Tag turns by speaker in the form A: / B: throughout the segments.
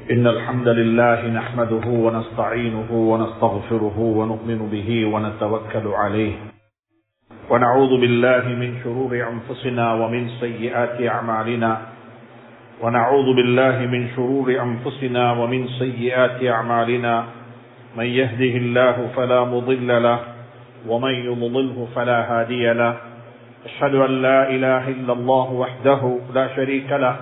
A: إن الحمد لله نحمده ونستعينه ونستغفره ونؤمن به ونتوكل عليه ونعوذ بالله من شرور أنفسنا ومن سيئات أعمالنا من يهده الله فلا مضل له ومن يضلله فلا هادي له أشهد أن لا إله إلا الله وحده لا شريك له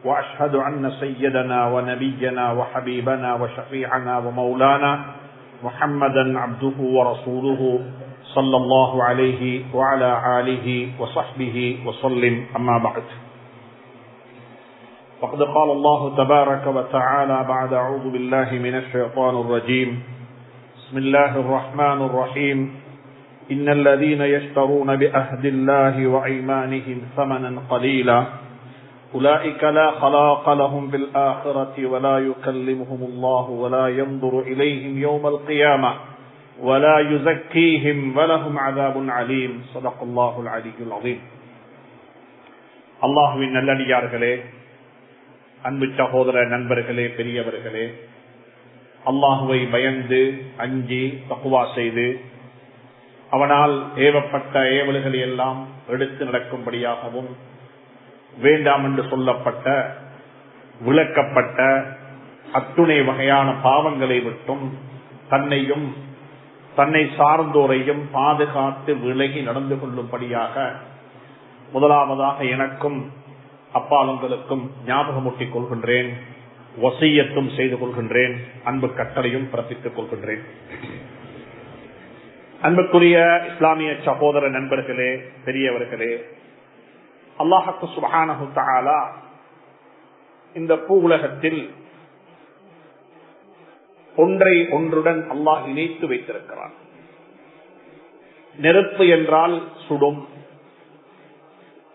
A: وأشهد أن سيدنا ونبينا وحبيبنا وشفيعنا ومولانا محمدا عبده ورسوله صلى الله عليه وعلى آله وصحبه وسلم أما بعد فقد قال الله تبارك وتعالى بعد أعوذ بالله من الشيطان الرجيم بسم الله الرحمن الرحيم إن الذين يشترون بعهد الله وأيمانهم ثمنا قليلا أولئك لا خلاق لهم في الآخرة ولا يكلمهم الله ولا ينظر إليهم يوم القيامة ولا يزكيهم ولهم عذاب عليم صدق الله العلي العظيم. அல்லாஹ்வின் நல்லடியார்களே, அன்பு சகோதர நண்பர்களே, பெரியவர்களே, அல்லாஹுவை பயந்து அஞ்சி தக்வா செய்து அவனால் ஏவப்பட்ட ஏவல்களை எல்லாம் எடுத்து நடக்கும்படியாகவும் வேண்டாம் என்று சொல்லப்பட்ட விளக்கப்பட்ட அத்துணை வகையான பாவங்களை விட்டும் தன்னையும் தன்னை சார்ந்தோரையும் பாதுகாத்து விலகி நடந்து கொள்ளும்படியாக முதலாவதாக எனக்கும் அப்பாலங்களுக்கும் ஞாபகமூட்டிக் கொள்கின்றேன், வசியத்தும் செய்து கொள்கின்றேன், அன்பு கட்டளையும் பிறப்பித்துக் கொள்கின்றேன். அன்புக்குரிய இஸ்லாமிய சகோதர நண்பர்களே, பெரியவர்களே, அல்லாஹ் சுப்ஹானஹு தஆலா இந்த பூ உலகத்தில் ஒன்றை ஒன்றுடன் அல்லாஹ் இணைத்து வைத்திருக்கிறான். நெருப்பு என்றால் சுடும்,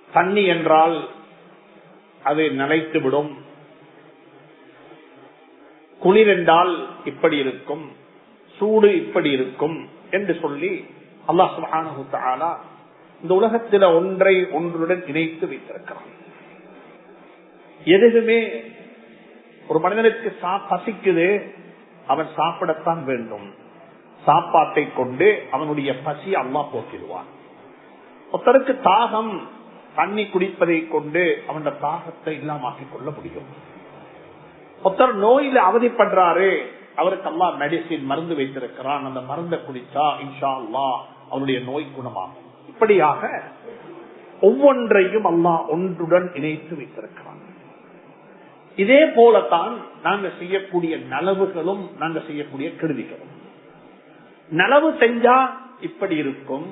A: தண்ணி என்றால் அது நனைத்துவிடும், குளிர் என்றால் இப்படி இருக்கும், சூடு இப்படி இருக்கும் என்று சொல்லி அல்லாஹ் சுப்ஹானஹு தஆலா இந்த உலகத்தில ஒன்றை ஒன்றுடன் இணைத்து வைத்திருக்கிறான். எதுவுமே ஒரு மனிதனுக்கு பசிக்குது, அவன் சாப்பிடத்தான் வேண்டும். சாப்பாட்டை கொண்டு அவனுடைய பசி அல்லாஹ் போக்கிடுவான். ஒருத்தருக்கு தாகம், தண்ணி குடிப்பதை கொண்டு அவனுடைய தாகத்தை இல்லாமக்கிக் கொள்ள முடியும். ஒருத்தர் நோயில அவதிப்படுறாரு, அவருக்கு அல்லாஹ் மெடிசின் மருந்து வைத்திருக்கிறான். அந்த மருந்தை குடிச்சா இன்ஷா அல்லாஹ் அவனுடைய நோய் குணமாகும். இப்படியாக ஒவ்வொன்றையும் அல்லாஹ் ஒன்றுடன் இணைத்து வைத்திருக்கிறான். இதே போலத்தான் நாங்க செய்யக்கூடிய நலவுகளும் நாங்க செய்யக்கூடிய கெடுதிகளும். நலவு செஞ்சா இப்படி இருக்கும்,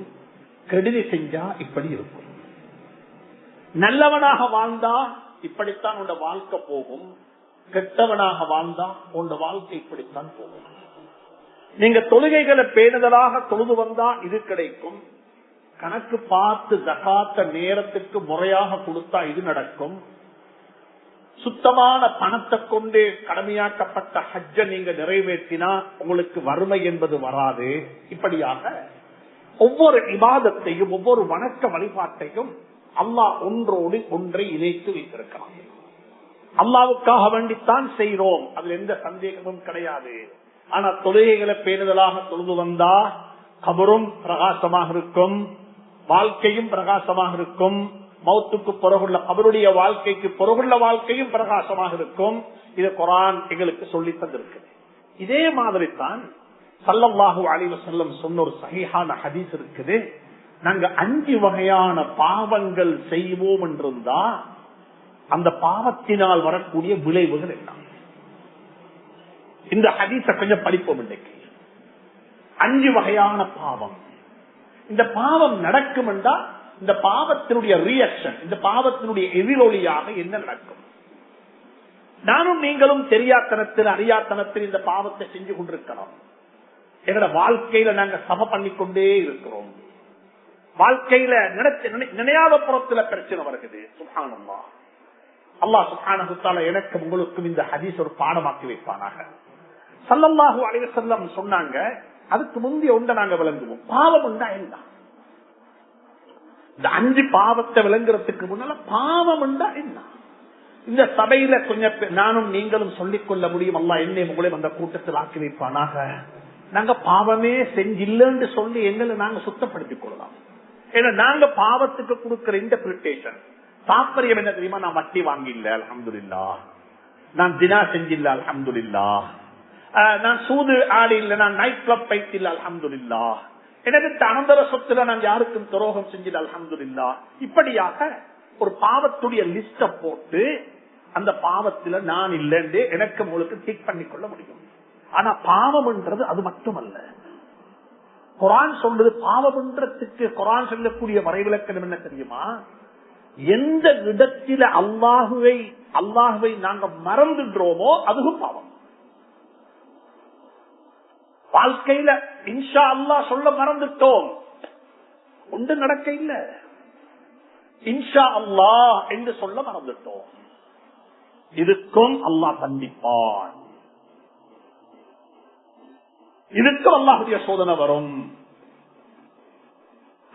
A: கெடுதி செஞ்சா இப்படி இருக்கும். நல்லவனாக வாழ்ந்தா இப்படித்தான் உன் வாழ்க்கை போகும், கெட்டவனாக வாழ்ந்தா உன் வாழ்க்கை இப்படித்தான் போகும். நீங்க தொழுகைகளை பேணுதலாக தொழுது வந்தா இது கிடைக்கும், கணக்கு பார்த்து ஜகாத்த நேரத்துக்கு முறையாக கொடுத்தா இது நடக்கும், சுத்தமான பணத்தை கொண்டு கடமையாக்கப்பட்ட ஹஜ்ஜ நீங்க நிறைவேற்றினா உங்களுக்கு வறுமை என்பது வராது. இப்படியாக ஒவ்வொரு இபாதத்தையும் ஒவ்வொரு வணக்க வழிபாட்டையும் அல்லாஹ் ஒன்றோடு ஒன்றை இணைத்து வைத்திருக்கலாம். அல்லாவுக்காக வேண்டித்தான் செய்கிறோம், அதுல எந்த சந்தேகமும் கிடையாது. ஆனா தொழுகைகளை பேணுதலாக தொழுது வந்தா கபரும் பிரகாசமாக இருக்கும், வாழ்க்கையும் பிரகாசமாக இருக்கும், மௌத்துக்கு பிறகுள்ள அவருடைய வாழ்க்கைக்கு பிறகுள்ள வாழ்க்கையும் பிரகாசமாக இருக்கும். இது குர்ஆன் எங்களுக்கு சொல்லி தந்திருக்கு. இதே மாதிரி தான் ஸல்லல்லாஹு அலைஹி வஸல்லம் சொன்ன ஒரு சஹீஹான ஹதீஸ் இருக்குது. நாங்க 5 வகையான பாவங்கள் செய்வோம் என்றிருந்தா அந்த பாவத்தினால் வரக்கூடிய விளைவுகள் என்ன? இந்த ஹதீஸ கொஞ்சம் படிப்போம். இன்னைக்கு 5 வகையான பாவம். இந்த பாவம் நடக்கும் என்றால் இந்த பாவத்தினுடைய ரியாக்ஷன், இந்த பாவத்தினுடைய எதிரொலியாக என்ன நடக்கும்? நானும் நீங்களும் தெரியாத்தனத்தில் அறியாத்தனத்தில் இந்த பாவத்தை செஞ்சு கொண்டிருக்கிறோம். எங்களோட வாழ்க்கையில நாங்க சம பண்ணிக்கொண்டே இருக்கிறோம். வாழ்க்கையில நினையாத புறத்துல பிரச்சனை வருகிறது. சுப்ஹானல்லாஹ். அல்லாஹ் சுப்ஹானஹு தஆலா எனக்கு உங்களுக்கும் இந்த ஹதீஸ் ஒரு பாடமாக்கி வைப்பானாக. ஸல்லல்லாஹு அலைஹி வஸல்லம் சொன்னாங்க, அதுக்கு முந்தைய ஒன்றை நாங்க விளங்குவோம். பாவம் உண்டா என்ன? இந்த 5 பாவத்தை விளங்குறதுக்கு முன்னால பாவம் உண்டா என்ன? இந்த சபையில கொஞ்சம் நானும் நீங்களும் சொல்லிக் கொள்ள முடியும், அல்லாஹ் என்னை உங்களையும் அந்த கூட்டத்தில் ஆக்கி வைப்பானாக. நாங்க பாவமே செஞ்சில்லன்னு சொல்லி எங்களை நாங்க சுத்தப்படுத்திக் கொள்ளலாம். ஏன்னா நாங்க பாவத்துக்கு கொடுக்கிற இன்டர்பிரிட்டேஷன் தாற்பயம் என்ன தெரியுமா? நான் வட்டி வாங்கில்ல அல்ஹம்துலில்லாஹ், நான் தினா செஞ்சில்ல அல்ஹம்துலில்லாஹ், நான் சூது ஆடி இல்ல, நான் நைட் கிளப் பைத்தில்ல அல்ஹம்துலில்லாஹ், எனக்கு அனந்தர சொத்துல நான் யாருக்கும் துரோகம் செஞ்சில்ல அல்ஹம்துலில்லாஹ். இப்படியாக ஒரு பாவத்துடைய லிஸ்ட போட்டு அந்த பாவத்துல நான் இல்லைன்னு எனக்கு உங்களுக்கு டிக் பண்ணிக்கொள்ள முடியும். ஆனா பாவம்ன்றது அது மட்டுமல்ல. குர்ஆன் சொல்றது பாவம்ன்றதுக்கு குர்ஆன் சொல்லக்கூடிய வரைவிலக்கணம் என்ன தெரியுமா? எந்த இடத்தில அல்லாஹுவை நாங்க மறந்துடுறோமோ அதுவும் பாவம். வாழ்க்கையில இன்ஷா அல்லாஹ் சொல்ல மறந்துட்டோம், ஒன்று நடக்க இல்ல. இன்ஷா அல்லாஹ் என்று சொல்ல மறந்துட்டோம், இதுக்கும் அல்லாஹ் கண்டிப்பான், இதுக்கும் அல்லாஹுடைய சோதனை வரும்.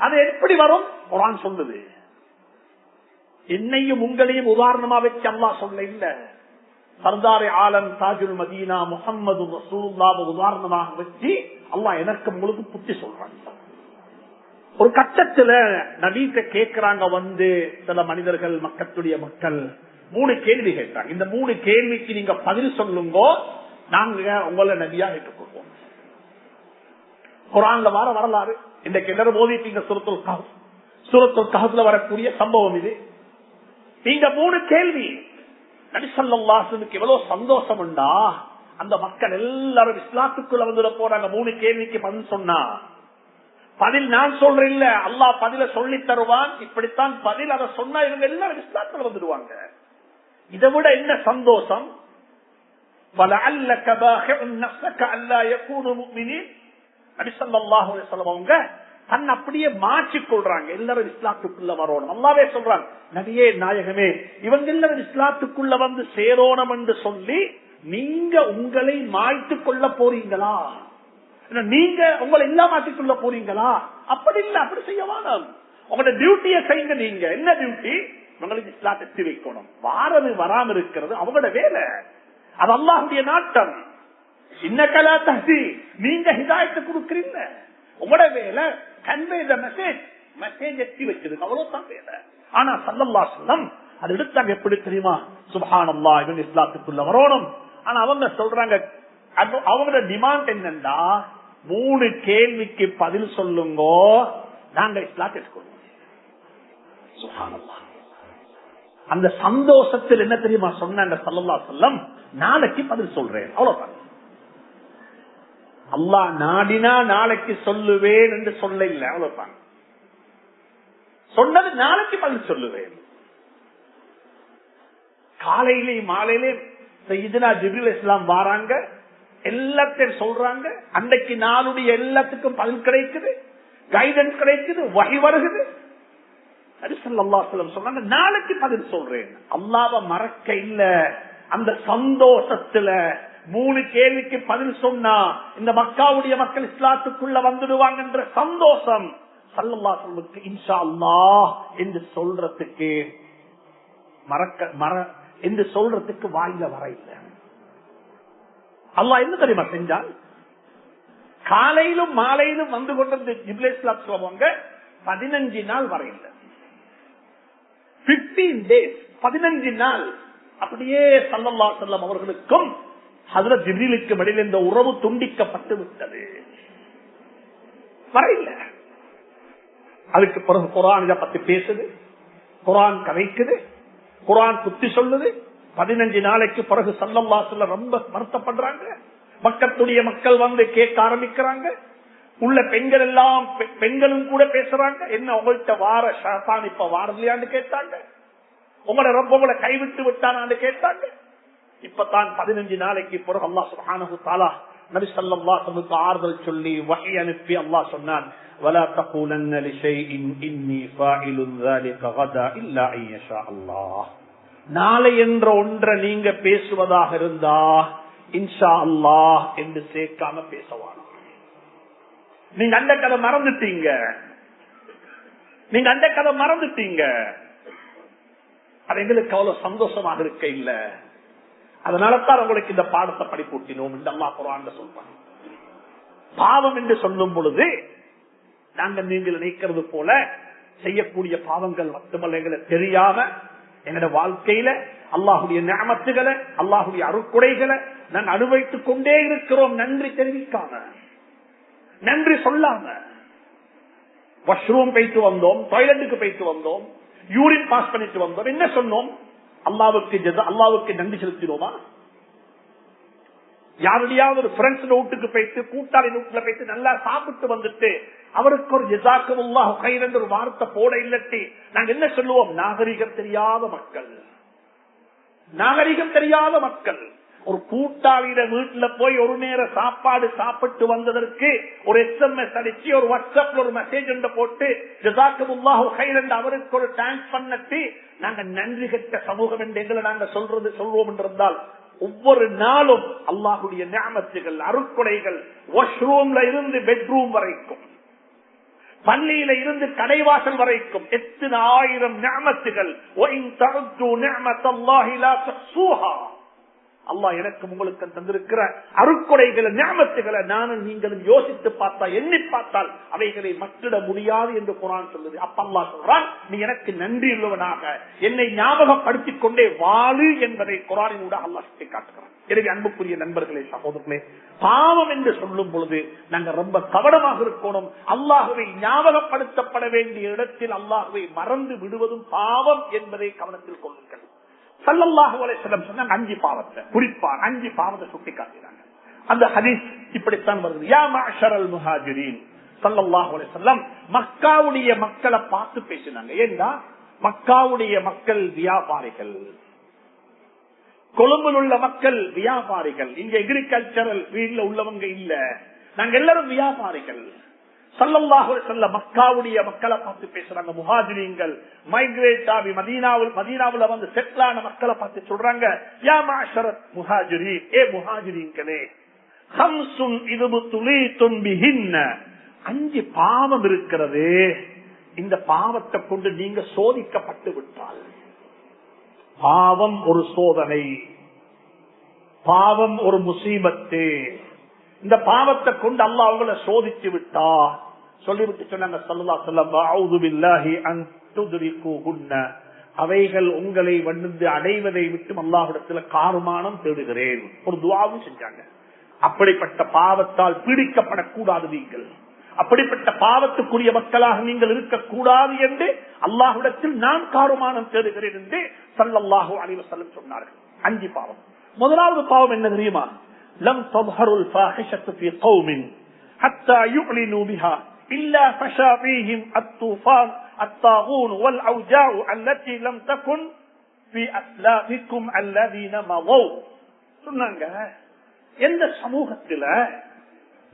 A: அது எப்படி வரும்? குர்ஆன் சொல்லுது. என்னையும் உங்களையும் உதாரணமா வச்சு அல்லாஹ் சொல்ல இல்ல, சர்தார் ஆலம் தாஜுல் மதீனா முஹம்மது ரசூலுல்லாஹ் உதாரணமாக வச்சு அல்லாஹ் எனக்கு உங்களுக்கு புத்தி சொல்றாங்க. ஒரு கட்டத்துல நபீட்ட கேட்கிறாங்க வந்து சில மனிதர்கள், மக்களுடைய மக்கள் 3 கேள்வி கேட்கிறாங்க. இந்த 3 கேள்விக்கு நீங்க பதில் சொல்லுங்க, நாங்க உங்களை நபியா ஏற்றுக்கொள்வோம். குர்ஆன்ல வர வரலாறு இன்றைக்கு எல்லாரும் ஓதிட்டீங்க. சூரத்துல் கஹ்ஃப்ல வரக்கூடிய சம்பவம் இது. நீங்க 3 கேள்வி, நபி ஸல்லல்லாஹு அலைஹி வஸல்லம் எவ்வளவு சந்தோஷம் உண்டா, அந்த மக்கள் எல்லாரும் இஸ்லாத்துக்குள்ள வந்துட போறாங்க. 3 கேள்விக்கு பதில் சொன்னா, பதில் நான் சொல்றேன் இல்ல, அல்லாஹ் பதில சொல்லி தருவான். இப்படித்தான் பதில், அதை சொன்னா இவங்க எல்லாரும் இஸ்லாத்துக்குள்ள வந்துடுவாங்க. இதை விட என்ன சந்தோஷம்? அவங்க தன் அப்படியே மாற்றிக் கொள்றாங்க, எல்லாரும் இஸ்லாத்துக்குள்ள வரணும். அல்லாஹ்வே சொல்றாங்க, நபியே நாயகமே, இவங்க எல்லாரும் இஸ்லாத்துக்குள்ள வந்து சேரோணம் என்று சொல்லி நீங்க உங்களை மாய்த்துக் கொள்ள போறீங்களா? நீங்க உங்களை எல்லாம் மாற்றிக்கொள்ள போறீங்களா? அப்படி இல்ல, அப்படி செய்ய வேணாம். உங்களோட டியூட்டியை செய்யுங்க. நீங்க என்ன டியூட்டி? உங்களுக்கு இஸ்லாத்தை எத்தி வைக்கணும். வாரது வராம இருக்கிறது அவங்களோட வேலை, அது அல்லாஹ்வுடைய நாட்டம். இன்னகலா தஹ்தி, நீங்க ஹிதாயத்தை கொடுக்கறீங்க, உங்களோட வேலை கன்வே தி மெசேஜ் எத்தி வச்சது, அவ்வளவுதான் வேலை. ஆனா ஸல்லல்லாஹு அலைஹி வஸல்லம் அது எடுத்தாங்க எப்படி தெரியுமா? சுப்ஹானல்லாஹ், இவங்க இஸ்லாத்துக்குள்ள வரணும். ஆனா அவங்க சொல்றாங்க, அவங்களோட டிமாண்ட் என்னன்னா 3 கேள்விக்கு பதில் சொல்லுங்க, நாங்க இஸ்லாத்தை எடுத்துக்கொள்வோம். சுப்ஹானல்லாஹ். அந்த சந்தோஷத்தில் என்ன தெரியுமா சொன்னாங்க ஸல்லல்லாஹு அலைஹி வஸல்லம்? நாளைக்கு பதில் சொல்றேன், அவ்வளவுதான். அல்லாஹ் நாடினா நாளைக்கு சொல்லுவேன் என்று சொல்ல இல்லை, அவ்வளவுதான். சொன்னது நாளைக்கு பதில் சொல்லுவேன். காலையிலே மாலையிலே சையதுனா ஜிப்ரீல் அலைஹிஸ்ஸலாம் வராங்க, எல்லாத்தையும் சொல்றாங்க. அன்றைக்கு நாளுடைய எல்லாத்துக்கும் பதில் கிடைக்குது, கைடன்ஸ் கிடைக்குது, வஹி வருகுது. நபி ஸல்லல்லாஹு அலைஹி வஸல்லம் சொன்னாங்க, நாளைக்கு பதில் சொல்றேன். அல்லாஹ்வை மறக்க இல்ல, அந்த சந்தோஷத்துல 3 கேள்விக்கு பதில் சொன்னா இந்த மக்காவுடைய மக்கள் இஸ்லாத்துக்குள்ள வந்துடுவாங்க என்ற சந்தோஷம் ஸல்லல்லாஹு அலைஹி வஸல்லம் இன்ஷா அல்லாஹ் என்று சொல்றதுக்கு என்று சொல்றதுக்கு வாயில வர இல்லை. அல்லாஹ் என்ன தெரியுமா செஞ்சால், காலையிலும் மாலையிலும் வந்து கொண்டிருந்த ஜிப்ரீல் அலைஹிஸ்ஸலாம் சொல்லுவாங்க 15 நாள் வர இல்லை, 15 days, 15 நாள் அப்படியே ஸல்லல்லாஹு அலைஹி வஸல்லம் அவர்களுக்கும் ஹஜ்ரத் ஜிப்ரீலுக்கு இடையில இந்த உறவு துண்டிக்கப்பட்டு விட்டது, வர இல்லை. அதுக்கு பிறகு குர்ஆன் இதை பத்தி பேசுது, குர்ஆன் கதைக்குது, குர்ஆன் புத்தி சொல்லுது. 15 நாளைக்கு பிறகு ஸல்லல்லாஹு அலைஹி வஸல்லம் ரொம்ப வருத்தப்படுறாங்க. மக்களுடைய மக்கள் வந்து கேட்க ஆரம்பிக்கிறாங்க. உள்ள பெண்கள் எல்லாம், பெண்களும் கூட பேசுறாங்க, என்ன உங்கள்கிட்ட வார ஷைத்தான் இப்ப வாரலையான்னு கேட்டாங்க, உங்களோட ரப்ப உங்களை கைவிட்டு விட்டானான்னு கேட்டாங்க. இப்பதான் 15 நாளைக்கு பிறகு அல்லாஹ் சுப்ஹானஹு தஆலா நபி ஸல்லல்லாஹு அலைஹி வஸல்லம் ஆறுதல் சொல்லி வஹி அனுப்பி அல்லாஹ் சொன்னான், ولا تقولن لشيء اني فاعل ذلك غدا الا ان يشاء الله. நாளை என்ற ஒன்றை நீங்க பேசுவதாக இருந்தா இன்ஷா அல்லாஹ் என்று சேர்க்காம பேசவானா. நீங்க அந்த கதை மறந்துட்டீங்க, நீங்க அந்த கதை மறந்துட்டீங்க. அது எங்களுக்கு அவ்வளவு சந்தோஷமாக இருக்க இல்ல. அதனாலதான் உங்களுக்கு இந்த பாடத்தை படிப்பூட்டினோம். இந்த அல்லாஹ் குர்ஆன்ல சொல்றாங்க, பாவம் என்று சொல்லும் பொழுது நாங்கள் நீங்கள் நினைக்கிறது போல செய்யக்கூடிய பாவங்கள் மட்டுமல்ல, எங்களை தெரியாம எங்களோட வாழ்க்கையில அல்லாஹுடைய நிஅமத்துகளை, அல்லாஹுடைய அருட்கொடைகளை நாங்கள் அனுபவித்துக் கொண்டே இருக்கிறோம். நன்றி தெரிவிக்காம, நன்றி சொல்லாம. வாஷ்ரூம் போயிட்டு வந்தோம், டாய்லெட்டுக்கு போயிட்டு வந்தோம், யூரின் பாஸ் பண்ணிட்டு வந்தோம், என்ன சொன்னோம்? அல்லாவுக்கு நன்றி செலுத்தினோமா? யாருடையாவது ஒரு ஃப்ரெண்ட்ஸ் வீட்டுக்கு போயிட்டு, கூட்டாளி வீட்டுல போயிட்டு நல்லா சாப்பிட்டு வந்துட்டு அவருக்கு ஒரு ஜஸாக்கல்லாஹு கைரன் ஒரு வார்த்தை போட இல்லட்டி நாங்க என்ன சொல்லுவோம்? நாகரிகம் தெரியாத மக்கள், நாகரிகம் தெரியாத மக்கள். ஒரு கூட்டாளியிட வீட்டுல போய் ஒரு நேர சாப்பாடு சாப்பிட்டு வந்ததற்கு ஒரு SMS அடிச்சு, ஒரு வாட்ஸ்அப்ல ஒரு மெசேஜ் போட்டு ஜஸாக்கல்லாஹு கைரன் அவருக்கு ஒரு தேங்க்ஸ் பண்ணி நாங்க நன்றி கெட்ட சமூகம் என்று எங்களை நாங்க சொல்வோம் என்றிருந்தால், ஒவ்வொரு நாளும் அல்லாஹுடைய நிஅமத்துகள், அருட்கொடைகள், வாஷ்ரூம்ல இருந்து பெட்ரூம் வரைக்கும், பள்ளியில இருந்து கடைவாசல் வரைக்கும் எத்தனை ஆயிரம் நிஅமத்துகள். அல்லாஹ் எனக்கு உங்களுக்கு தந்திருக்கிற அருட்கொடைகளை, நிஅமத்துகளை நானும் நீங்களும் யோசித்து பார்த்தா, எண்ணி பார்த்தால் அவைகளை மற்றிட முடியாது என்று குர்ஆன் சொல்லுது. அப்ப அல்லாஹ் சொல்றான், நீ எனக்கு நன்றி உள்ளவனாக என்னை ஞாபகப்படுத்திக் கொண்டே வாழு என்பதை குர்ஆனின் ஊடாக அல்லாஹ் சுட்டி காட்டுகிறான். எனவே அன்புக்குரிய நண்பர்களே, சகோதரர்களே, பாவம் என்று சொல்லும் பொழுது நாங்க ரொம்ப கவனமாக இருக்கணும். அல்லாஹ்வை ஞாபகப்படுத்தப்பட வேண்டிய இடத்தில் அல்லாஹ்வை மறந்து விடுவதும் பாவம் என்பதை கவனத்தில் கொள்ளுங்கள். ஸல்லல்லாஹு அலைஹி வஸல்லம் சொன்னாங்க 5 பாவத்தை, குறிப்பாக 5 பாவத்தை சுட்டி காட்டினாங்க. அந்த ஹதீஸ் இப்படித்தான் வருது. யா மஅஷரல் முஹாஜிரீன், ஸல்லல்லாஹு அலைஹி வஸல்லம் மக்காவுடைய மக்களை பார்த்து பேசினாங்க. ஏன்னா மக்காவுடைய மக்கள் வியாபாரிகள், கொழும்பில் உள்ள மக்கள் வியாபாரிகள், இங்க அக்ரிகல்ச்சரல் ஃபீல்ட்ல உள்ளவங்க இல்ல, நாங்க எல்லாரும் வியாபாரிகள். ஸல்லல்லாஹு அலைஹி வஸல்லம் மக்காவுடைய மக்களை பார்த்து பேசுறாங்க. முஹாஜிரீன்கள் மைக்ரேட் ஆகி மதீனாவுல வந்து செட்டில் ஆன மக்களை பார்த்து சொல்றாங்க, யா மஅஷரல் முஹாஜிரீன், ஏ முஹாஜிரீன்களே, ஹம்சுன் இதுபுதுலீதும் பிஹின்ன, 5 பாவம் இருக்கிறது, இந்த பாவத்தை கொண்டு நீங்க சோதிக்கப்பட்டு விட்டால். பாவம் ஒரு சோதனை, பாவம் ஒரு முசீபத்து. இந்த பாவத்தை கொண்டு அல்லாஹ் அவங்களை சோதிச்சு விட்டா, சொல்லிவிட்டு சொன்னாங்க ஸல்லல்லாஹு அலைஹி வஸல்லம், அஊது பில்லாஹி அன் துத்ரிகுஹுன்ன, அவைகள் உங்களை வந்து அடைவதை விட்டு அல்லாஹ்விடத்துல காருமானம் தேடுகிறேன். ஒரு துஆவும் செஞ்சாங்க. அப்படிப்பட்ட பாவத்தால் பீடிக்கப்படக்கூடாது நீங்கள், அப்படிப்பட்ட பாவத்துக்குரிய மக்களாக நீங்கள் இருக்கக்கூடாது என்று அல்லாஹ்விடத்தில் நான் காருமானம் தேடுகிறேன் என்று ஸல்லல்லாஹு அலைஹி வஸல்லம் சொன்னார்கள். 5 பாவம். முதலாவது பாவம் என்ன தெரியுமா? லம் தظهرul فاحشة في قوم حتى يعلنوا بها إلا فشى فيهم الطوفان الطاغون والأوجاع التي لم تكن في أسلافكم الذين مضوا. சொன்னாங்க, எந்த சமூகத்தில்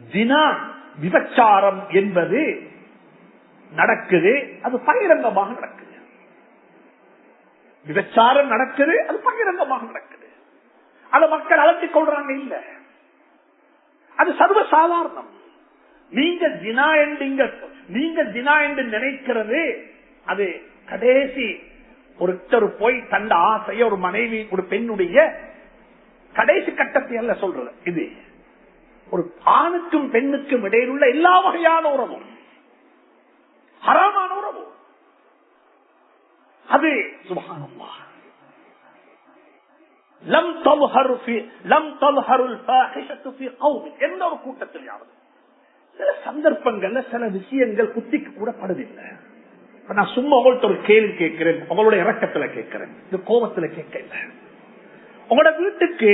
A: ஜினா, விபச்சாரம் என்பது நடக்குது, அது பகிரங்கமாக நடக்குது. விபச்சாரம் நடக்குது, அது பகிரங்கமாக நடக்குது. அதை மக்கள் அலட்டிக் கொள்றாங்க இல்ல, அது சர்வசாதாரணம். நீங்க ஜினா என்று நினைக்கிறது, அது கடைசி ஒருத்தர் போய் தந்த ஆசைய ஒரு மனைவி, ஒரு பெண்ணுடைய கடைசி கட்டத்தை அல்ல சொல்றது. இது ஒரு ஆணுக்கும் பெண்ணுக்கும் இடையில் உள்ள எல்லா வகையான உறவும், ஹராமான உறவு. அது சுப்ஹானல்லாஹ், லம் தظهرul فاحشة في قوم, எந்த ஒரு கூட்டத்திலாவது. சில சந்தர்ப்பங்கள்ல சில விஷயங்கள் புத்திக்கு கூட படுதில்லை. நான் சும்மா உங்கள்ட்ட ஒரு கேள்வி கேட்கிறேன், உங்களோட இறக்கத்துல கேட்கிறேன், இந்த கோபத்துல கேட்க இல்ல. உங்களோட வீட்டுக்கு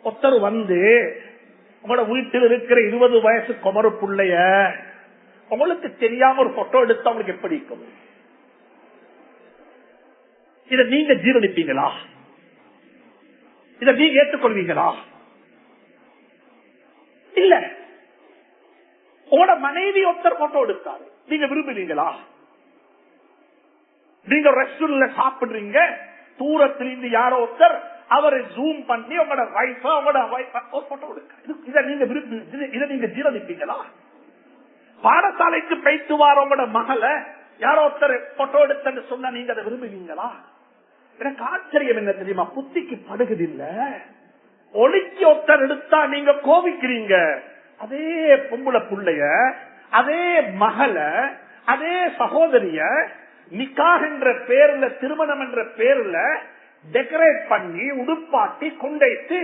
A: ஒருத்தர் வந்து உங்களோட வீட்டில் இருக்கிற 20 வயசு குமரு புள்ளைய உங்களுக்கு தெரியாம ஒரு போட்டோ எடுத்து அவங்களுக்கு எப்படி இருக்கும்? இதை நீங்க ஜீரணிப்பீங்களா? இதை நீங்க ஏற்றுக்கொள்வீங்களா? இல்ல. உங்களோட மனைவி ஒருத்தர் போட்டோ எடுத்தாரு, நீங்க விரும்புவீங்களா? நீங்க ரெஸ்டாரண்ட்ல சாப்பிடுறீங்க, தூரத்திலிருந்து யாரோ ஒருத்தர் அவரை ஜூம் பண்ணி உங்களோட வைஃப் ஒரு போட்டோ எடுக்க, இதை நீங்க இதை நீங்க ஜீரணிப்பீங்களா? பாடசாலைக்கு போயிட்டு வார உங்களோட மகளை யாரோ ஒருத்தர் போட்டோ எடுத்து சொன்னா நீங்க அதை விரும்புவீங்களா? எனக்கு ஆச்சரியம் என்ன தெரியுமா, புத்திக்கு படுகுதில்ல. ஒளிக்கு ஒருத்தர் எடுத்தா நீங்க கோபிக்கிறீங்க. அதே பொம்பளை புள்ளைய, அதே மகள, அதே சகோதரிய நிக்காஹ் என்ற பேர்ல, திருமணம் என்ற பேர்ல டெக்கரேட் பண்ணி உடுப்பாட்டி கொண்டைத்து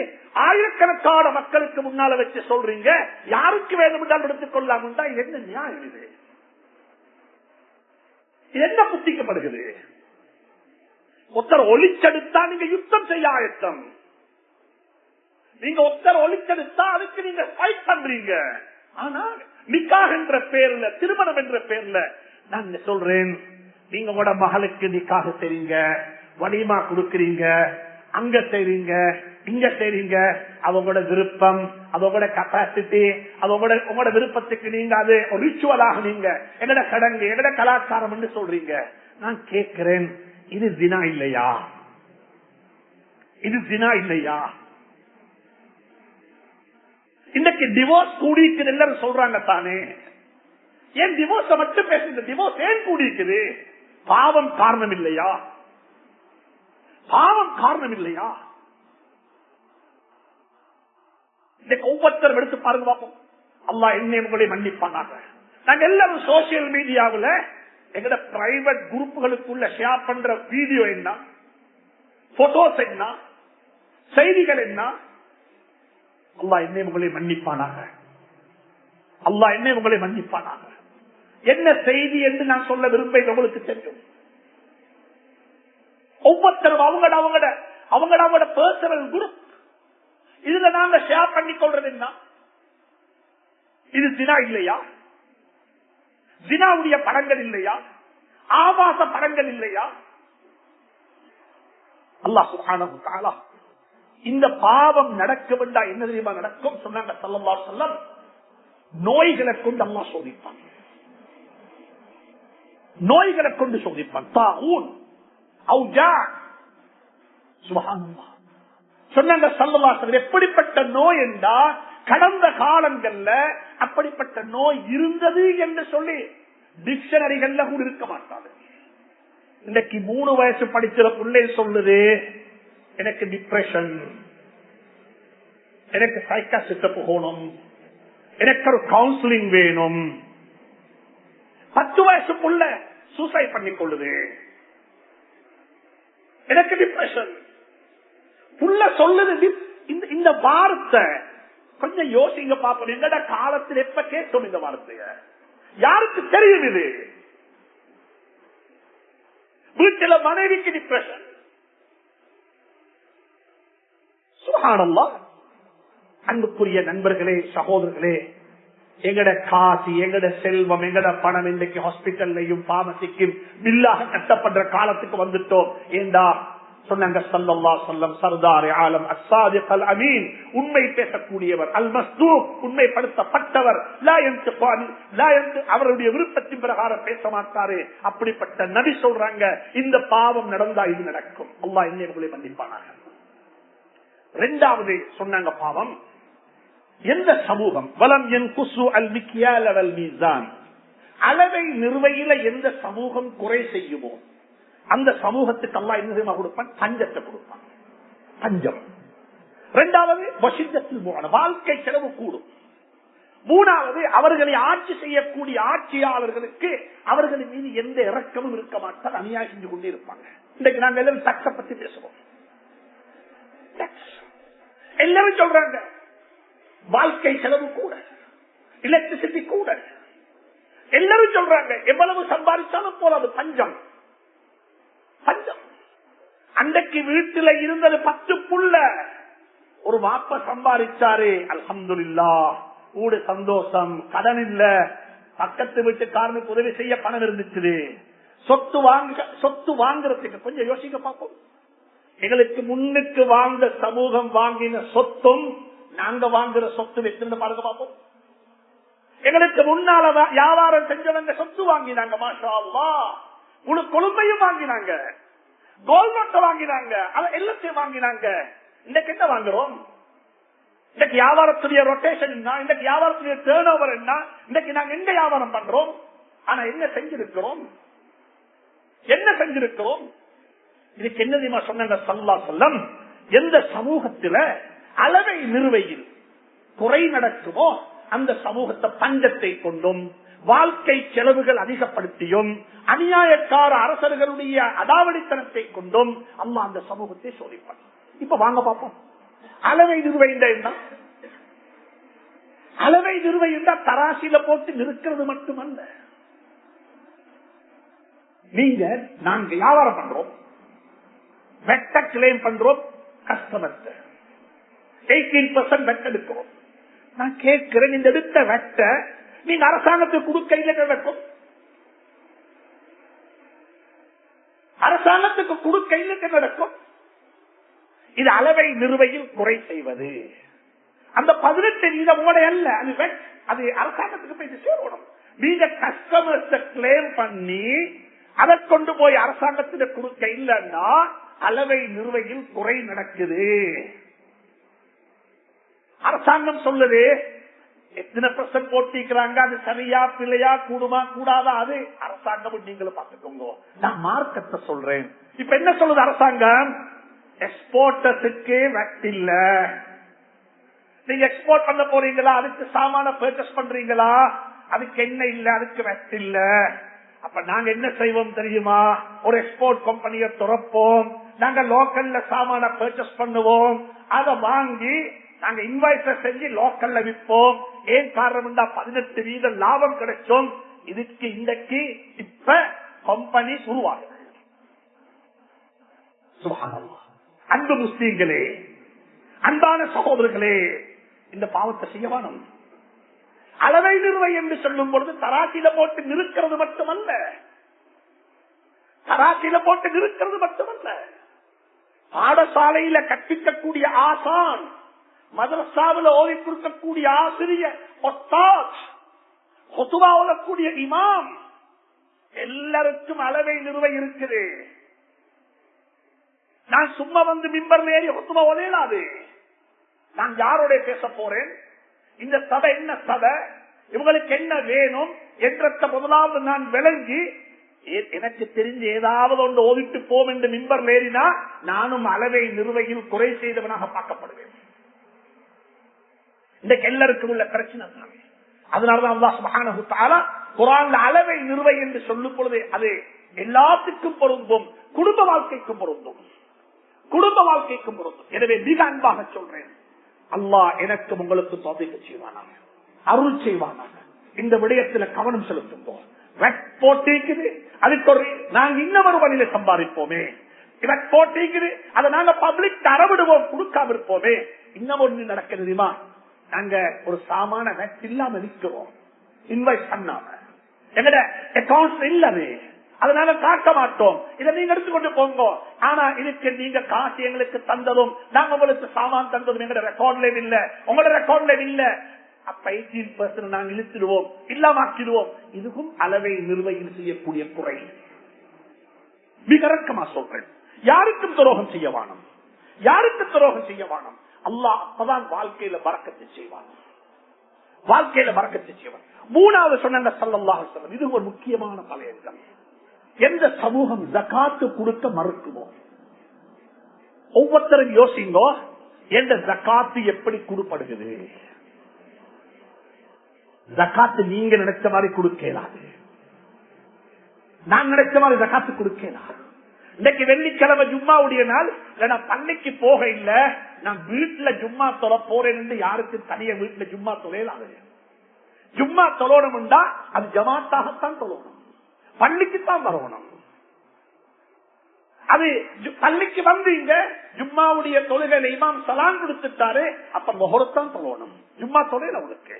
A: ஆயிரக்கணக்கான மக்களுக்கு முன்னால வச்சு சொல்றீங்க யாருக்கு வேணுமென்றால் எடுத்துக் கொள்ளலாம். என்ன நியாயம் இது? என்ன புத்திக்கப்படுகிறது? ஒருத்தர் ஒளிச்செடுத்தா நீங்க யுத்தம் செய்ய ஆயத்தம். நீங்க ஒருத்தர் ஒளிச்செடுத்தா அதுக்கு நீங்க ஃபைட் பண்றீங்க. ஆனா நிக்காஹ் என்ற பேர்ல, திருமணம் என்ற பேர்ல நான் சொல்றேன், நீங்க உங்களோட மகளுக்கு நிக்காஹ் செய்றீங்க, வலிமா கொடுக்கறீங்க, அங்க செய்றீங்க, இங்க செய்றீங்க. அவங்களோட விருப்பம், அவங்களோட கெப்பாசிட்டி, உங்களோட விருப்பத்துக்கு நீங்க அது ரிச்சுவலாக நீங்க எங்கட சடங்கு, எங்கட கலாச்சாரம் என்று சொல்றீங்க. நான் கேட்கிறேன், இது ஜினா இல்லையா? இது ஜினா இல்லையா? இன்னைக்கு டிவோர்ஸ் கூடிக்குது எல்லாரும் சொல்றாங்க தானே. ஏன் டிவோர்ஸ் மட்டும் பேசுங்க? டிவோர்ஸ் ஏன் கூடிக்குது? பாவம் காரணம் இல்லையா? பாவம் காரணம் இல்லையா? இன்னைக்கு ஒவ்வொருத்தரும் எடுத்து பாருங்க பார்ப்போம். அல்லாஹ் என்ன உங்களை மன்னிப்பானாங்க. நாங்க எல்லாரும் சோசியல் மீடியாவில் எங்கட பிரைவேட் குரூப்புகளுக்குள்ள ஷேர் பண்ற வீடியோ என்ன, போட்டோஸ் என்ன, செய்திகள் என்ன, அல்லாஹ் என்ன உங்களை மன்னிப்பானாக. அல்லாஹ் என்ன உங்களை மன்னிப்பானாக. என்ன செய்தி என்று நான் சொல்ல விரும்ப உங்களுக்கு தெரியும். ஒவ்வொருத்தரும் அவங்களோட பர்சனல் குரூப் இதுல நாங்க ஷேர் பண்ணி கொள்றது என்ன? இது ஜினா இல்லையா? ஜினாவுடைய படங்கள் இல்லையா? ஆபாச படங்கள் இல்லையா? அல்லாஹ் சுப்ஹானஹு வ தஆலா இந்த பாவம் நடக்க வேண்டாம் என்ன தெரியுமா நடக்கும் சொன்னாங்க ஸல்லல்லாஹு அலைஹி வஸல்லம், நோய்களை கொண்டு அல்லாஹ் சோதிப்பான். நோய்களை கொண்டு சோதிப்பான். தாஊன் அவுஜா, சுப்ஹானல்லாஹ் சொன்னாங்க ஸல்லல்லாஹு அலைஹி வஸல்லம். எப்படிப்பட்ட நோய் என்றா கடந்த காலங்கள்ல அப்படிப்பட்ட நோய் இருந்தது என்று சொல்லி டிக்ஷனரிகள்ல கூட இருக்க மாட்டாங்க. இன்னைக்கு 3 வயசு படிக்கிற பிள்ளை சொல்லுது, எனக்கு டிப்ரெஷன், எனக்கு சைக்காசிஸ்ட போகணும், எனக்கு ஒரு கவுன்சிலிங் வேணும். 10 வயசு புள்ள சூசைட் பண்ணி கொள்ளுது, எனக்கு டிப்ரெஷன். புள்ள சொல்லுது. இந்த வார்த்தை கொஞ்சம் யோசிங்க பாப்போம். எங்கட காலத்தில் எப்ப கேட்டோம் இந்த வார்த்தைய? யாருக்கு தெரியும் இது? வீட்டில மனைவிக்கு டிப்ரெஷன். சுப்ஹானல்லாஹ். அன்புக்குரிய நண்பர்களே, சகோதரர்களே, எங்கட காசி, எங்கட செல்வம், எங்கட பணம் இன்றைக்கு ஹாஸ்பிட்டல்லையும் பார்மசிக்கும் பில்லாக கட்டப்படுற காலத்துக்கு வந்துட்டோம். ஏண்டா சொன்னாங்க ஸல்லல்லாஹு அலைஹி வஸல்லம், சர்தார் ஆலம் அஸ்ஸாதிக் அல் அமீன், உண்மை பேசக்கூடியவர், அல் மஸ்தூக், உண்மைப்படுத்தப்பட்டவர், அவருடைய விருப்பத்தின் பிரகாரம் பேச மாட்டாரு. அப்படிப்பட்ட நபி சொல்றாங்க, இந்த பாவம் நடந்தா இது நடக்கும். அல்லாஹ் என்னை உங்களை மன்னிப்பானாக. 2வது சொன்னாங்க பாவம் எந்த சமூகம், வலம் யன்குசு அல் மிக்யால் வல் மீசான், அளவை நிர்வையில எந்த சமூகம் குறை செய்யுமோ அந்த சமூகத்துக்கு அல்லாஹ் என்ன கொடுப்பான்? பஞ்சத்தை கொடுப்பான். பஞ்சம். 2வது வசித்தத்தில் வாழ்க்கை செலவு கூடும். 3வது அவர்களை ஆட்சி செய்யக்கூடிய ஆட்சியாளர்களுக்கு அவர்களின் மீது எந்த இரக்கமும் இருக்க மாட்டார், அநியாயம் செஞ்சு கொண்டே இருப்பாங்க. இன்றைக்கு நாங்கள் எல்லாரும் டக்ஸை பத்தி பேசுவோம். எல்லாரும் சொல்றாங்க வாழ்க்கை செலவு கூட, எலக்ட்ரிசிட்டி கூட. எல்லாரும் சொல்றாங்க எவ்வளவு சம்பாதிச்சாலும் போல அது பஞ்சம். பஞ்சம். அன்றைக்கு வீட்டுல இருந்தது 10 புள்ள, ஒரு வாப்ப சம்பாதிச்சாரு, அல்ஹம்துலில்லாஹ், ஊடு சந்தோஷம், கடன் இல்ல, பக்கத்து வீட்டுக்காரனுக்கு உதவி செய்ய பணம் இருந்துச்சு. சொத்து வாங்குறதுக்கு கொஞ்சம் யோசிக்க பார்ப்போம். எங்களுக்கு முன்னுக்கு வாழ்ந்த சமூகம் வாங்கின சொத்தும் நாங்க வாங்குற சொத்து எத்தனை பாருங்க பார்ப்போம். எங்களுக்கு முன்னால வியாபாரம் செஞ்சவங்க சொத்து வாங்கினாங்க, மாஷா அல்லாஹ், முழு கொழும்பையும் வாங்கினாங்க, கோல்ட் நோட்டை வாங்கினாங்க, எல்லாத்தையும் வாங்கினாங்க. இன்னைக்கு என்ன வாங்குறோம்? இன்னைக்கு வியாபாரத்துடைய ரொட்டேஷன் என்ன, இன்னைக்கு வியாபாரத்துடைய டேர்ன் ஓவர் என்ன, இன்னைக்கு நாங்க எங்க வியாபாரம் பண்றோம்? ஆனா என்ன செஞ்சிருக்கிறோம்? என்ன செஞ்சிருக்கிறோம்? இதுக்கு என்ன தெரியுமா சொன்னாங்க ஸல்லல்லாஹு அலைஹி வஸல்லம், எந்த சமூகத்துல அளவை நிறுவையில் குறை நடக்குமோ அந்த சமூகத்தை பஞ்சத்தை கொண்டும் வாழ்க்கை செலவுகள் அதிகப்படுத்தியும் அநியாயக்கார அரசர்களுடைய அடாவடித்தனத்தை கொண்டும் அல்லாஹ் அந்த சமூகத்தை சோதிப்பான். இப்ப வாங்க பார்ப்போம். அளவை நிறுவை என்ன? அளவை நிறுவை என்றால் தராசில போட்டு நிற்கிறது மட்டுமல்ல. நீங்க நாங்க வியாபாரம் பண்றோம், வெட்ட கிளைம் பண்றோம், கஸ்டமர் 18% வெட்ட எடுக்கிறோம். நான் கேட்கிறேன், இந்த எடுத்த வெட்ட நீங்க அரசாங்கத்துக்கு கொடுக்க இல்லை நடக்கும், அரசாங்கத்துக்கு கொடுக்க இல்லை நடக்கும். இது அளவை நிறுவையில் குறை செய்வது. அந்த 18% அல்ல, அது அது அரசாங்கத்துக்கு போய் சேரணும். நீங்க கஸ்டமர்ஸ் கிளைம் பண்ணி அதை கொண்டு போய் அரசாங்கத்திட கொடுக்க இல்லைன்னா அளவை நிறுவையில் குறை நடக்குது. அரசாங்கம் சொல்லுது எத்தனை % போட்டிக்கிறாங்க, அது சரியா பிள்ளையா, கூடுமா கூடாதா, அது அரசாங்கம் நீங்களும் பார்த்துக்கோங்க. நான் மார்க்கத்தை சொல்றேன். இப்ப என்ன சொல்லுது அரசாங்கம்? எக்ஸ்போர்ட்டர்ஸுக்கு வெட் இல்ல. நீங்க எக்ஸ்போர்ட் பண்ண போறீங்களா, அதுக்கு சாமான பர்ச்சேஸ் பண்றீங்களா, அதுக்கு என்ன இல்ல, அதுக்கு வெட் இல்ல. அப்ப நாங்க என்ன செய்வோம் தெரியுமா? ஒரு எக்ஸ்போர்ட் கம்பெனியை துறப்போம், நாங்க லோக்கல்ல சாமான பர்ச்சேஸ் பண்ணுவோம், அதை வாங்கி நாங்க இன்வாய்ஸ் செஞ்சு லோக்கல்ல விற்போம். ஏன் காரணம்? 18% லாபம் கிடைச்சோம். இதுக்கு இன்றைக்கு இப்ப கம்பெனி உருவாகுது. சுப்ஹானல்லாஹ். அன்பு முஸ்லீம்களே, அன்பான சகோதரர்களே, இந்த பாவத்தை செய்ய வேணும். அளவை நிறுவை என்று சொல்லும் பொழுது தராசில போட்டு நிறுக்கிறது மட்டுமல்ல, தராசில போட்டு நிறுக்கிறது மட்டுமல்ல, பாடசாலையில கற்பிக்கக்கூடிய ஆசான், மதரசாவில் ஓதி கொடுக்கக்கூடிய ஆசிரியர், ஓதக்கூடிய இமாம், எல்லாருக்கும் அளவை நிறுவை இருக்குது. நான் சும்மா வந்து மிம்பர்ல ஏறி ஹுத்பா ஓதேலாது. நான் யாரோட பேச போறேன், இந்த சபை என்ன சபை, இவங்களுக்கு என்ன வேணும் என்ற முதலாவது நான் விளங்கி எனக்கு தெரிஞ்சு ஏதாவது ஒன்று ஓதிட்டு போம் என்று மிம்பர்ல ஏறினா நானும் அளவை நிறுவையில் குறை செய்தவனாக பார்க்கப்படுவேன். இன்றைக்கு எல்லாருக்கும் உள்ள பிரச்சனை தான். அதனாலதான் அல்லாஹ் சுப்ஹானஹு வ தஆலா குர்ஆன்ல அளவை நிறுவை என்று சொல்லும் பொழுது அது எல்லாத்துக்கும் பொருந்தும், குடும்ப வாழ்க்கைக்கும் பொருந்தும், குடும்ப வாழ்க்கைக்கும் பொருந்தும். எனவே மிக அன்பாக சொல்றேன், அல்லாஹ் எனக்கு உங்களுக்கு தௌஃபீக் செய்வானாக, அருள் செய்வானாக. இந்த விடயத்துல கவனம் செலுத்துவோம். போட்டிக்குது, அதுக்கு ஒரு நாங்க இன்னொரு வழியில சம்பாதிப்போமே, போட்டிக்குது, அதை நாங்க பப்ளிக் தரவிடுவோம், கொடுக்காம இருப்போமே. இன்னும் ஒண்ணு நடக்கிறது தெரியுமா? நாங்க ஒரு சாமான வெட் இல்லாம நிற்கிறோம், இன்வைட் பண்ணாம, எங்கட அக்கௌண்ட்ஸ் இல்லது, அதனால காட்ட மாட்டோம். இதை நீங்க எடுத்துக்கொண்டு போங்க. ஆனா இதுக்கு நீங்க காசு எங்களுக்கு தந்ததும், நாங்க உங்களுக்கு சாமான் தந்ததும் எங்க ரெக்கார்ட்ல இல்ல, உங்களோட ரெக்கார்ட்ல இல்ல. அப்ப 18% நாங்க இழுத்துடுவோம், இல்லாமக்கிடுவோம். இதுவும் அளவை நிர்வகில் செய்யக்கூடிய குறை. மிக இறக்கமா சொல்றேன், யாருக்கும் துரோகம் செய்ய வேணும், யாருக்கும் துரோகம் செய்ய வேணும். அல்லாஹ் அப்பதான் வாழ்க்கையில பரக்கத்தை செய்வான், வாழ்க்கையில பரக்கத்தை செய்வான். மூணாவது சொன்ன ஸல்லல்லாஹு அலைஹி வஸல்லம், இது ஒரு முக்கியமான பலயங்கள். எந்த சமூகம் ஜகாத்து கொடுக்க மறுக்குமோ, ஒவ்வொருத்தரும் யோசிங்கோ, எந்த ஜகாத்து எப்படி கொடுப்படுகிறது. ஜகாத்து நீங்க நினைச்ச மாதிரி கொடுக்கலாது, நான் நினைச்ச மாதிரி ஜகாத்து கொடுக்கலாம். இன்னைக்கு வெள்ளிக்கிழமை ஜும்மாவுடைய நாள், நான் பள்ளிக்கு போக இல்ல, நான் வீட்டுல ஜும்மா தொலை போறேன் என்று யாருக்கு தனிய வீட்டுல ஜும்மா தொலையலாது. ஜும்மா தொழணும்டா அது ஜமாத்தாகத்தான் தொழணும், பள்ளிக்குத்தான் வரணும். அது பள்ளிக்கு வந்தீங்க, ஜும்மாவுடைய தொழுகையில இமாம் சலாம் கொடுத்துட்டாரு, அப்ப முகரத்தான் தொழணும். ஜும்மா தொலைல உங்களுக்கு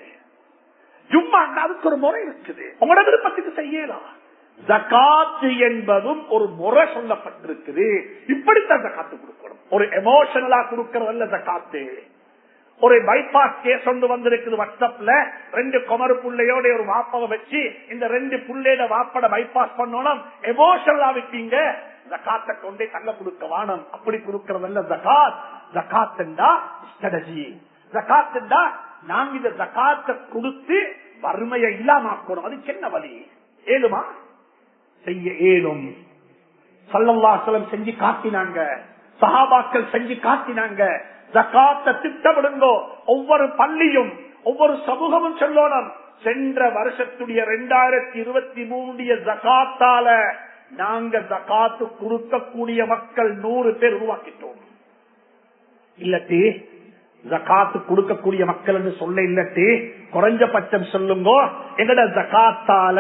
A: ஜும்மா அதுக்கு ஒரு முறை இருக்குது, உங்களோட விருப்பத்துக்கு செய்யலாம். ஜகாத்து என்பதும் ஒரு முறை சொல்லப்பட்டிருக்குது, இப்படித்தான் ஜகாத்து கொடுக்கணும். ஒரு எமோஷனலா கொடுக்கறதல்ல ஜகாத்து. ஒரு பைபாஸ் கேஸ் ஒன்று வந்திருக்குது வாட்ஸ்அப்ல, 2 குமரு புள்ளையோட ஒரு வாப்பாவை வச்சு இந்த 2 புள்ளையோட வாப்பட பைபாஸ் பண்ணணும், எமோஷனலா விட்டீங்க, ஜகாத்தை கொண்டே தங்க கொடுக்க வானம். அப்படி கொடுக்கறதல்ல ஜகாத். ஜகாத்துண்டா ஸ்ட்ராட்டஜி, ஜகாத்துண்டா நாங்க இந்த ஜகாத்தை கொடுத்து வறுமையை இல்லாமக்கணும். அதுக்கு என்ன வழி? ஏழுமா? செய்ய ஏழும், ஸல்லல்லாஹு அலைஹி வஸல்லம் செஞ்சு காட்டினாங்க, சஹாபாக்கள் செஞ்சு காட்டினாங்க. ஜகாத்தை திட்டமிடுங்கோ. ஒவ்வொரு பள்ளியும் ஒவ்வொரு சமூகமும் சொல்லணும், சென்ற வருஷத்துடைய 2023 ஜகாத்தால நாங்க ஜகாத்து கொடுக்கக்கூடிய மக்கள் 100 பேர் உருவாக்கிட்டோம். இல்லட்டி ஜகாத்து கொடுக்கக்கூடிய மக்கள் என்று சொல்ல இல்லட்டி குறைஞ்சபட்சம் சொல்லுங்க, எங்கட ஜகாத்தால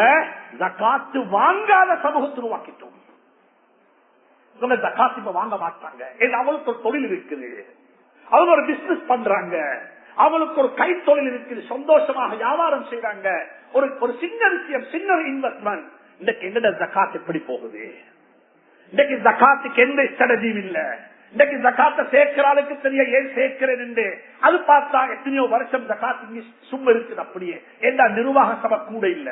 A: ஜகாத்து வாங்காத சமூகத்தை உருவாக்கிட்டோம். ஜகாத்து இப்ப வாங்க மாட்டாங்க. அவளுக்கு ஒரு தொழில் இருக்குது, அவங்க ஒரு பிசினஸ் பண்றாங்க, அவளுக்கு ஒரு கைத்தொழில் இருக்குது, சந்தோஷமாக வியாபாரம் செய்யறாங்க. ஒரு சின்ன விஷயம், சின்ன இன்வெஸ்ட்மெண்ட். இன்னைக்கு எங்கட ஜகாத் எப்படி போகுது? இன்னைக்கு ஜகாத்துக்கு எந்த ஸ்ட்ராட்டஜியும் இல்ல. இன்னைக்கு ஜகாத்தை சேர்க்கிறாளுக்கு தெரிய ஏன் சேர்க்கிறேன் என்று அது பார்த்தா எத்தனையோ வருஷம் ஜகாத் சும்மா இருக்குது. அப்படியே எந்த நிர்வாக சபை கூட இல்ல,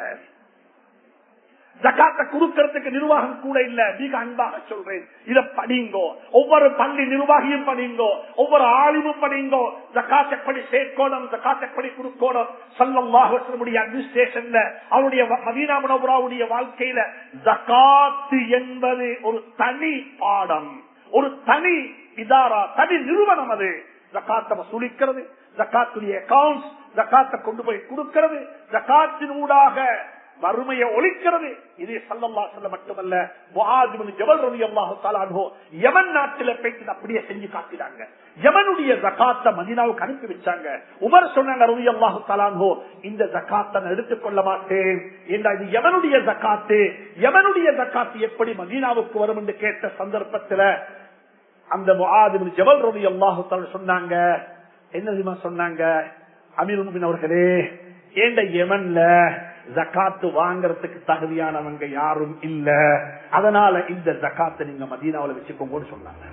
A: ஜகாத்தை கொடுக்கறதுக்கு நிர்வாகம் கூட இல்ல. மிக அன்பாக சொல்றேன், இத படிங்கோ. ஒவ்வொரு பள்ளி நிர்வாகியும் படிங்கோ, ஒவ்வொரு ஆலிமும் படிங்கோ. ஜகாத் எப்படி சேர்க்கணும், ஜகாத் எப்படி கொடுக்கணும். ஸல்லல்லாஹு அலைஹி வஸல்லம் அட்மினிஸ்ட்ரேஷன்ல, அவருடைய மதீனா முனவ்வராவுடைய வாழ்க்கையில ஜகாத் என்பது ஒரு தனி பாடம், ஒரு தனி இதாரா, தனி நிறுவனம். அது ஜகாத்தை வசூலிக்கிறது, ஜகாத்துடைய அக்கவுண்ட்ஸ், ஜகாத்தை கொண்டு போய் கொடுக்கிறது, ஜகாத்தின் ஊடாக வறுமையை ஒழிக்கிறது. இது ஸல்லல்லாஹு அலைஹி வஸல்லம் மட்டுமல்ல, முஆத் இப்னு ஜபல் ரலியல்லாஹு தஆலா அன்ஹு யமன் நாட்டில போய் அப்படியே செஞ்சு காட்டினாங்க. யமனுடைய ஜகாத்தை மதீனாவுக்கு அனுப்பி வச்சாங்க. உமர் சொன்னாங்க ரலியல்லாஹு தஆலா அன்ஹு, இந்த ஜகாத்தை நான் எடுத்துக்கொள்ள மாட்டேன், ஏண்டா இது யமனுடைய ஜகாத்து. யமனுடைய ஜகாத்து எப்படி மதீனாவுக்கு வரும் என்று கேட்ட சந்தர்ப்பத்தில் அந்த முஆத் இப்னு ஜபல் ரலியல்லாஹு தஆலா சொன்னாங்க, என்ன தெரியுமா சொன்னாங்க? அமீருல் முஃமினீன் அவர்களே, ஏண்ட யமன்ல ஜகாத்து வாங்கறதுக்கு தகுதியானவங்க யாரும் இல்ல, அதனால இந்த ஜகாத்தை நீங்க மதீனாவுல வச்சுக்கோங்கன்னு சொன்னாங்க.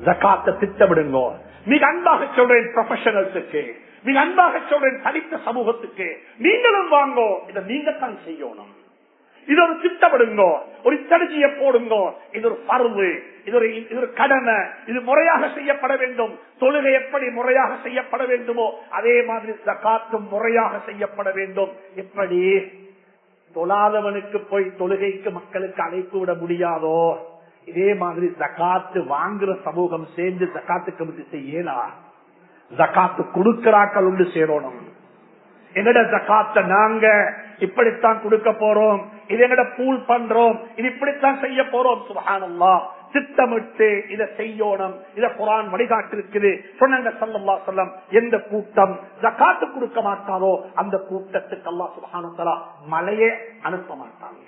A: ஜகாத்தை திட்டமிடுங்க. மிக அன்பாக சொல்றேன் ப்ரொஃபஷனல்ஸுக்கு, மிக அன்பாக சொல்றேன் தனித்த சமூகத்துக்கு, நீங்களும் வாங்கோ. இதை நீங்க தான் செய்யணும். இது ஒரு திட்டமிடுங்க, ஒரு ஸ்ட்ராட்டஜியை போடுங்க. இது ஒரு பருவு, இது ஒரு கடமை, இது முறையாக செய்யப்பட வேண்டும். தொழுகை எப்படி முறையாக செய்யப்பட வேண்டுமோ அதே மாதிரி ஜகாத்தும் முறையாக செய்யப்பட வேண்டும். எப்படி தொழாதவனுக்கு போய் தொழுகைக்கு மக்களுக்கு அழைப்பு விட முடியாதோ, இதே மாதிரி ஜகாத்து வாங்குற சமூகம் சேர்ந்து ஜகாத்து கமிட்டி செய்யலா. ஜகாத்து கொடுக்கிறாக்கள் உண்டு சேரணும். எங்கட ஜகாத்தை நாங்க இப்படித்தான் கொடுக்க போறோம், இது எங்கட பூல் பண்றோம், இது இப்படித்தான் செய்ய போறோம். சுப்ஹானல்லாஹ், திட்டமிட்டு இதை செய்யணும். இத குர்ஆன் வழிகாட்டி இருக்குது. சொன்னாங்க ஸல்லல்லாஹு அலைஹி வஸல்லம், எந்த கூட்டம் ஜகாத்து கொடுக்க மாட்டாரோ அந்த கூட்டத்துக்கு அல்லாஹ் சுப்ஹானஹு வ தஆலா மழையே அனுப்ப மாட்டாங்க.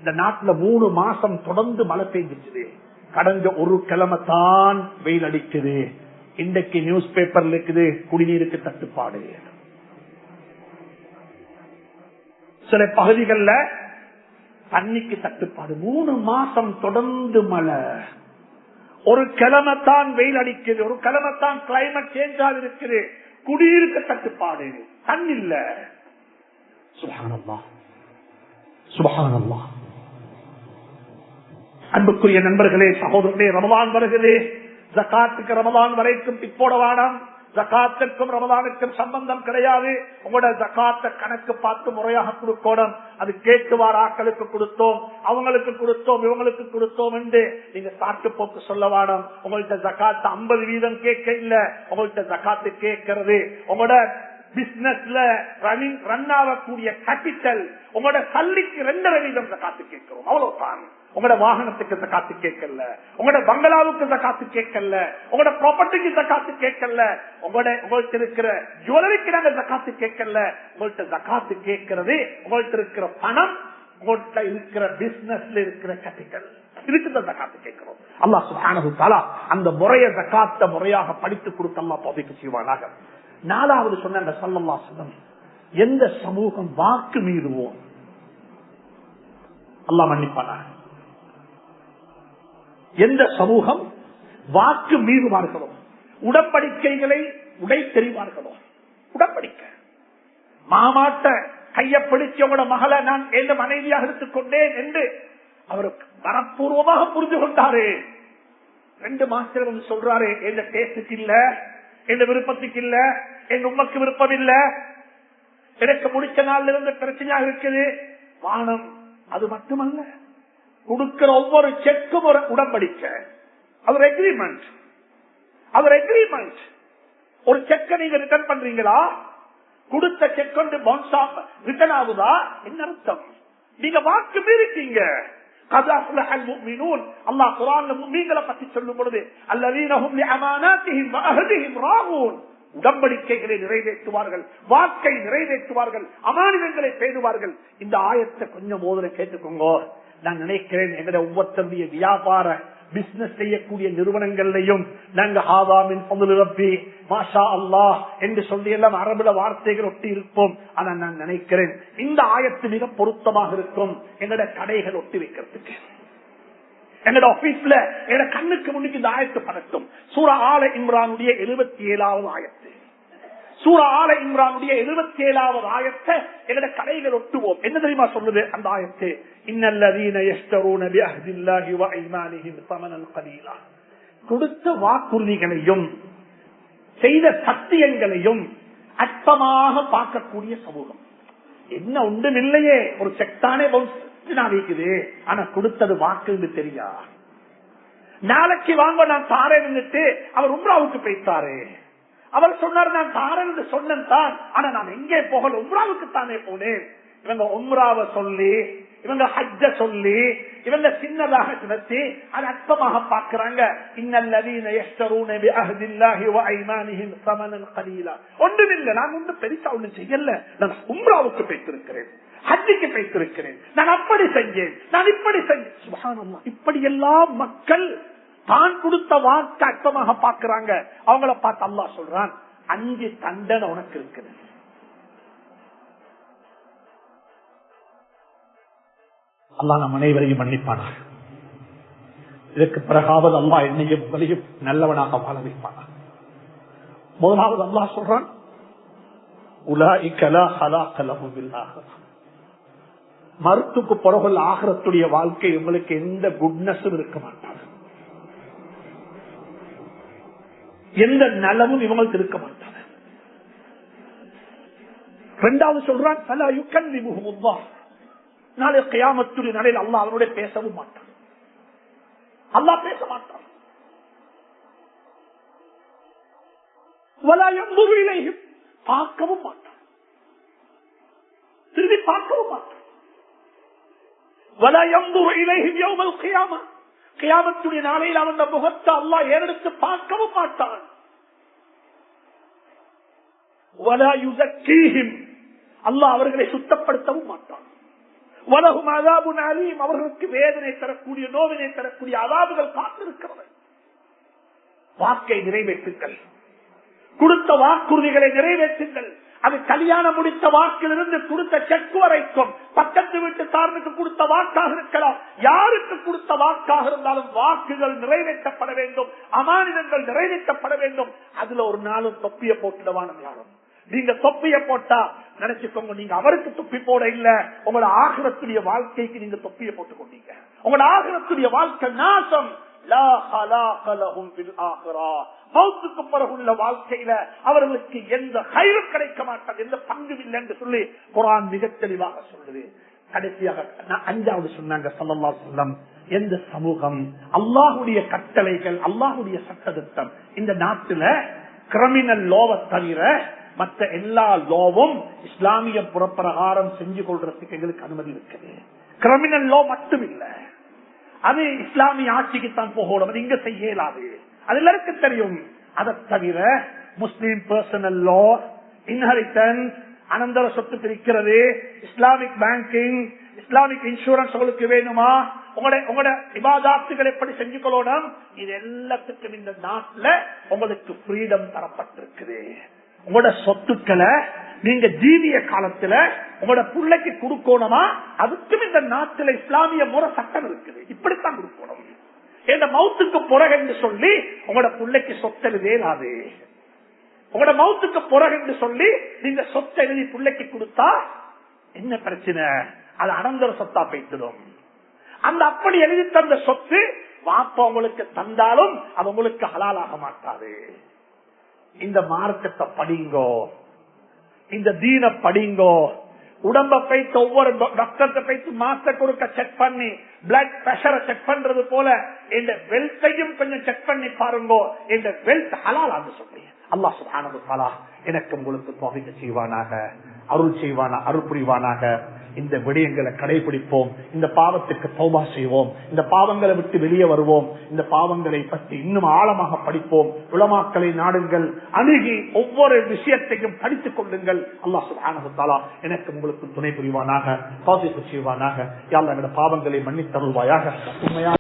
A: இந்த நாட்டுல 3 மாசம் தொடர்ந்து மழை பெய்ஞ்சிச்சு. கடந்த ஒரு கிழமை தான் வெயில் அடிக்குது. இன்றைக்கு நியூஸ் பேப்பர்ல இருக்குது குடிநீருக்கு தட்டுப்பாடு. சில பகுதிகளில் தண்ணிக்கு தட்டுப்பாடு. 3 மாசம் தொடர்ந்து மழை. ஒரு கிழமை தான் வெயில் அடிக்குது, ஒரு கிழமை தான் கிளைமேட் சேஞ்ச் ஆகி இருக்குது. குடியிருக்க தட்டுப்பாடு, தண்ணி இல்ல. சுப்ஹானல்லாஹ், சுப்ஹானல்லாஹ். அன்புக்குரிய நண்பர்களே, சகோதரர்களே, ரமலான் வருகிறது. ஜகாத்துக்கு ரமலான் வரைக்கும் பிற்போட வாடம். ஜகாத்துக்கும் ரமலானுக்கும் சம்பந்தம் கிடையாது. உங்களோட ஜகாத்தை கணக்கு பார்த்து முறையாக கொடுக்கணும். அது கேட்டு வார ஆக்களுக்கு கொடுத்தோம், அவங்களுக்கு கொடுத்தோம், இவங்களுக்கு கொடுத்தோம் என்று நீங்க சாட்டு போக்கு சொல்ல வேணும். உங்கள்கிட்ட ஜகாத்து 50% கேட்க இல்ல, உங்கள்கிட்ட ஜகாத்து கேட்கறது உங்களோட பிசினஸ்ல ரன் ஆகக்கூடிய கேபிட்டல், உங்களோட சல்லிக்கு 2.5% ஜகாத்து கேட்கிறோம், அவ்வளவுதான். உங்களோட வாகனத்துக்கு ஜகாத்து கேட்கல, உங்களோட பங்களாவுக்கு ஜகாத்து கேட்கல, உங்களோட ப்ராப்பர்ட்டிக்கு ஜகாத்து கேட்கல, உங்கள்கிட்ட இருக்கிற ஜுவல்லரிக்கு நாங்க ஜகாத்து கேட்கல. உங்கள்கிட்ட ஜகாத்து கேட்கிறது உங்கள்கிட்ட இருக்கிற பணம், உங்கள்கிட்ட இருக்கிற பிசினஸ்ல இருக்கிற கேபிட்டல், இதுக்கு தான் ஜகாத்து கேட்கிறோம். அல்லாஹ் சுப்ஹானஹு வ தஆலா அந்த முறைய ஜகாத்தை முறையாக படித்து கொடுத்து அல்லாஹ் தௌஃபீக் செய்வானாக. 4வது சொன்ன ஸல்லல்லாஹு அலைஹி வஸல்லம், எந்த சமூகம் வாக்கு மீறுவோம் அல்லாஹ் மன்னிப்பானா. எந்த சமூகம் வாக்கு மீறுவார்களோ, உடன்படிக்கைகளை உடை தெரிவார்களோ, உடன்படிக்கை மாமாட்ட கையை பிடிச்சவங்களோட மகளை நான் எந்த மனைவியாக எடுத்துக் கொண்டேன் என்று அவருக்கு மனப்பூர்வமாக புரிந்து கொண்டாரு. 2 மாசத்துல சொல்றாரு, எந்த டேஸ்டுக்கு இல்ல, எந்த விருப்பத்துக்கு இல்ல, என் உமக்கு விருப்பம் இல்ல, எனக்கு முடிச்ச நாள்ல இருந்து பிரச்சனையாக இருக்குது வானம். அது மட்டுமல்ல, கொடுக்கிற ஒவ்வொரு செக்கும் ஒரு உடன்படிக்கை, அது ஒரு எக்ரிமெண்ட். அது ஒரு எக்ரிமெண்ட். ஒரு செக்கை நீங்க ரிட்டர்ன் பண்றீங்களா, கொடுத்த செக் வந்து பவுன்ஸ் ரிட்டர்ன் ஆகுதா, என்ன அர்த்தம்? நீங்க வாக்கு மீறிட்டீங்க. அல்லாஹ் குர்ஆன்ல முஃமின்களை பத்தி சொல்லும் பொழுது அல்லதீன ஹும் லிஅமானாத்திஹிம் வஅஹதிஹிம் ராஊன், உடன்படிக்கைகளை நிறைவேற்றுவார்கள், வாக்கை நிறைவேற்றுவார்கள், அமானிதங்களை பேணுவார்கள். இந்த ஆயத்தை கொஞ்சம் மோதலை கேட்டுக்கோங்க. நான் நினைக்கிறேன் எங்களுடைய ஒவ்வொருத்தருடைய வியாபார பிசினஸ் செய்யக்கூடிய நிறுவனங்களையும் நாங்க ஆதாமின் ரப்பி மாஷா அல்லாஹ் என்று சொல்லி எல்லாம் அரபுல வார்த்தைகள் ஒட்டி இருப்போம். ஆனா நான் நினைக்கிறேன் இந்த ஆயத்து மிக பொருத்தமாக இருக்கும் எங்களுடைய கடைகள் ஒட்டி வைக்கிறதுக்கு. எங்களோட ஆபீஸ்ல எங்க கண்ணுக்கு முன்னுக்கு இந்த ஆயத்து படட்டும். சூரா ஆல இம்ரானுடைய 77வது ஆயத்து. சூரா ஆல இம்ரானுடைய 77வது ஆயத்தை எங்களோட கடைகள் ஒட்டுவோம். என்ன தெரியுமா சொல்லுது அந்த ஆயத்து? இன்னல்லதீன யஷ்தரூன பிஅஹ்தில்லாஹி வ ஐமானிஹிம் ஸமனன் கலீலா. கொடுத்த வாக்குறுதிகளையும் செய்த சத்தியங்களையும் அற்பமாக பார்க்கக்கூடிய சமூகம். என்ன ஒன்றும் இல்லையே, ஒரு செக்தானே இருக்குது, ஆனா கொடுத்தது வாக்கு தெரியா. நாளைக்கு வாங்க நான் தாரேன், அவர் உம்ராவுக்கு போய்த்தாரு. அவர் சொன்னார் நான் தாரேன் சொன்னேன் தான், ஆனா நான் எங்கே போகல, உம்ராவுக்கு தானே போனேன். இவங்க உம்ராவை சொல்லி, இவங்க ஹஜ்ஜ சொல்லி, இவங்க சின்னதாக நினைச்சு அது அற்பமாக பார்க்கிறாங்க. இன்னல்லதீன யஷ்தரூன பிஅஹ்தில்லாஹி வ ஐமானிஹிம் ஸமனன் கலீலா. ஒன்றுமில்லை, நான் ஒன்றும் பெருசா ஒன்றும் செய்யல, நான் உம்ராவுக்கு போய்த்திருக்கிறேன், ஹஜ்ஜுக்கு போய்த்திருக்கிறேன், நான் அப்படி செஞ்சேன், நான் இப்படி செஞ்சேன். சுப்ஹானல்லாஹ், இப்படி எல்லாம் மக்கள் தான் கொடுத்த வாக்கு அற்பமாக பார்க்கிறாங்க. அவங்கள பார்த்து அல்லாஹ் சொல்றான் 5 தண்டனை உனக்கு இருக்குது. அல்லாஹ் நம் அனைவரையும் மன்னிப்பானா. இதற்கு பிறகாவது அல்லாஹ் என்னையும் வலியும் நல்லவனாக வாழ வைப்பானா. முதலாவது அல்லாஹ் சொல்றான் உலாயிக லா ஹலாக லஹும் பில் ஆகிரஹ். மருத்துக்கு பிறகு ஆகிரத்துடைய வாழ்க்கை உங்களுக்கு எந்த குட்னஸும் இருக்க மாட்டாங்க, எந்த நலமும் இவங்களுக்கு இருக்க மாட்டாங்க. இரண்டாவது சொல்றான் ஃபலா யுகல்லிமுஹுமுல்லாஹ். நாளை கியாமத்துடைய நாளில் அல்லாஹ் அவரோட பேசவும் மாட்டான். அல்லாஹ் பேச மாட்டான். வலா யன்துரு இலைஹிம், பார்க்கவும் மாட்டான், திரும்பி பார்க்கவும் மாட்டான். வலா யன்துரு இலைஹிம் யௌமல் கியாமா, கியாமத்துடைய நாளையில் அவன் முகத்தை அல்லாஹ் ஏறெடுத்து பார்க்கவும் மாட்டான். வலா யுஸக்கீஹிம், அல்லாஹ் அவர்களை சுத்தப்படுத்தவும் மாட்டான். வலஹும் அஸாபுன் அலீம், அவர்களுக்கு வேதனை தரக்கூடிய நோவினை தரக்கூடிய அஸாபுகள் காத்திருக்கிறது. வாக்கை நிறைவேற்றுங்கள், கொடுத்த வாக்குறுதிகளை நிறைவேற்றுங்கள். அது கல்யாணம் முடித்த வாக்கிலிருந்து கொடுத்த செக் வரைக்கும், பக்கத்து வீட்டு தாரனுக்கு கொடுத்த வாக்காக இருக்கலாம், யாருக்கு கொடுத்த வாக்காக இருந்தாலும் வாக்குகள் நிறைவேற்றப்பட வேண்டும், அமானிதங்கள் நிறைவேற்றப்பட வேண்டும். அதுல ஒரு நாளும் தொப்பிய போட்டுடவான யாரும். நீங்க தொப்பிய போட்டா நினைச்சுக்கோங்க, நீங்க அவருக்கு தொப்பி போட இல்ல, உங்களோட ஆகிரத்துடைய வாழ்க்கைக்கு நீங்க தொப்பிய போட்டுக் கொண்டீங்க. உங்களோட ஆகிரத்துடைய வாழ்க்கை நாசம். லா ஹலாக லஹும் பில் ஆகிரா. மௌத்துக்கு பிறகு உள்ள வாழ்க்கையில அவர்களுக்கு எந்த ஹைரும் கிடைக்க மாட்டாது, எந்த பங்கும் இல்லை என்று சொல்லி குர்ஆன் மிக தெளிவாக சொல்லுது. கடைசியாக 5வது சொன்னாங்க ஸல்லல்லாஹு அலைஹி வஸல்லம், எந்த சமூகம் அல்லாஹ்வுடைய கட்டளைகள், அல்லாஹ்வுடைய சட்டத்திட்டம், இந்த நாட்டுல கிரிமினல் லோவை தவிர மற்ற எல்லா லோவும் இஸ்லாமிய புறப்பிரகாரம் செஞ்சு கொள்றதுக்கு எங்களுக்கு அனுமதி இருக்குது. கிரிமினல் லோ மட்டும் இல்ல, அது இஸ்லாமிய ஆட்சிக்குத்தான் போகணும், அது இங்க செய்ய இயலாது, அது எல்லாருக்கும் தெரியும். அதை தவிர முஸ்லீம் பர்சனல் லோ, இன்ஹெரிட்டன்ஸ், அனந்தர சொத்து பிரிக்கிறது, இஸ்லாமிக் பேங்கிங், இஸ்லாமிக் இன்சூரன்ஸ் உங்களுக்கு வேணுமா, உங்களோட இபாதத்துகள் எப்படி செஞ்சு கொள்ளணும், இது எல்லாத்துக்கும் இந்த நாட்டுல உங்களுக்கு ஃப்ரீடம் தரப்பட்டிருக்குது. உங்களோட சொத்துக்களை நீங்க ஜீவிய காலத்துல உங்களோட பிள்ளைக்கு கொடுக்கணுமா, அதுக்கும் இந்த நாட்டில் இஸ்லாமிய முறை சட்டம் இருக்குது, இப்படித்தான் கொடுக்கணும். இந்த மௌத்துக்கு பிறகு என்று சொல்லி உங்களோட பிள்ளைக்கு சொத்து எழுதேலாது. உங்களோட மௌத்துக்கு பிறகு என்று சொல்லி நீங்க சொத்தை எழுதி பிள்ளைக்கு கொடுத்தா என்ன பிரச்சனை, அது அனந்தர சொத்தா போய்த்திடும். அந்த அப்படி எழுதி தந்த சொத்து வாப்பா உங்களுக்கு தந்தாலும் அது உங்களுக்கு ஹலாலாக மாட்டாது. இந்த மார்க்கத்தை படிங்கோ, இந்த தீன படிங்கோ. உடம்ப போயிட்டு ஒவ்வொரு டாக்டர்கிட்ட போயிட்டு மாச கொடுக்க செக் பண்ணி பிளட் பிரஷரை செக் பண்றது போல இந்த வெல்த்தையும் கொஞ்சம் செக் பண்ணி பாருங்க. இந்த வெல்த் ஹலால் ஆக சொல்றீங்க. அல்லாஹ் சுப்ஹானஹு வ தஆலா எனக்கு உங்களுக்கு தௌஃபீக் செய்வானாக, அருள் செய்வானா, அருள் புரிவானாக. இந்த விடயங்களை கடைபிடிப்போம். இந்த பாவத்துக்கு தௌபா செய்வோம். இந்த பாவங்களை விட்டு வெளியே வருவோம். இந்த பாவங்களை பற்றி இன்னும் ஆழமாக படிப்போம். உலமாக்களை நாடுங்கள், அணுகி ஒவ்வொரு விஷயத்தையும் படித்துக் கொள்ளுங்கள். அல்லாஹ் சுப்ஹானஹு வ தஆலா எனக்கு உங்களுக்கு துணை புரிவானாக, தௌஃபீக் செய்வானாக. யா அல்லாஹ் எங்களுடைய பாவங்களை மன்னித்தருள்வாயாக. உண்மையாக